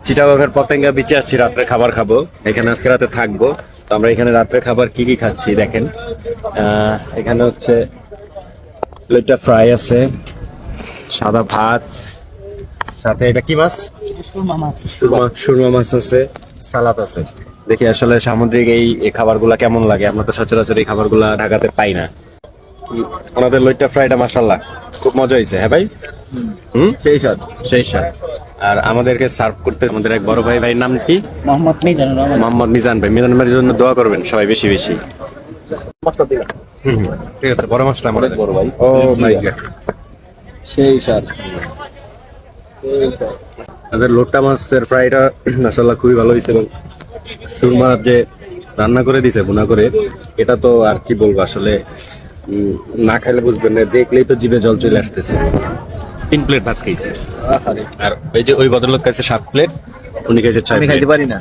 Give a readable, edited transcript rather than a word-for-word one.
চিটাগংয়ের পতেঙ্গা বিচে আছি, রাত্রে খাবার খাবো। এখানে আজকে রাতে থাকবো। তো আমরা এখানে রাত্রে খাবার কি কি খাচ্ছি দেখেন। এখানে হচ্ছে প্লেটটা ফ্রাই আছে, সাদা ভাত, সাথে এটা কি মাছ? সুরমা মাছ আছে, সালাদ আছে। দেখি আসলে সামুদ্রিক এই খাবারগুলা কেমন লাগে। আমরা তো সচরাচর এই খাবারগুলা ঢাকাতে পাই না। আমাদের লইট্টা ফ্রাইটা মাশাআল্লাহ খুব মজা হয়েছে। হ্যাঁ ভাই, সেই স্বাদ, সেই স্বাদ। আর আমাদেরকে সার্ভ করতে আমাদের এক বড় ভাই, ভাইয়ের নাম কি? মোহাম্মদ মিজানুর রহমান। মোহাম্মদ মিজান ভাই। মিজান ভাইয়ের জন্য দোয়া করবেন সবাই বেশি বেশি। ঠিক আছে, বড় মশলা আমাদের বড় ভাই। ও মাই গড, সেই স্বাদ। আমাদের লোট্টা মাছের ফ্রাইটা মাশাআল্লাহ খুবই ভালো হয়েছে। এবং সুরমা যে রান্না করে দিছে ভুনা করে, এটা তো আর কি বলবো আসলে, না খাইলে বুঝবেন না, দেখলেই তো জিভে জল চলে আসতেছে। 3 প্লেট ভাত খাইছি। আর এই যে ওই ভদ্রলোক খাইছে 7 প্লেট, উনি খাইছে 6 প্লেট। খাইতে পারি না।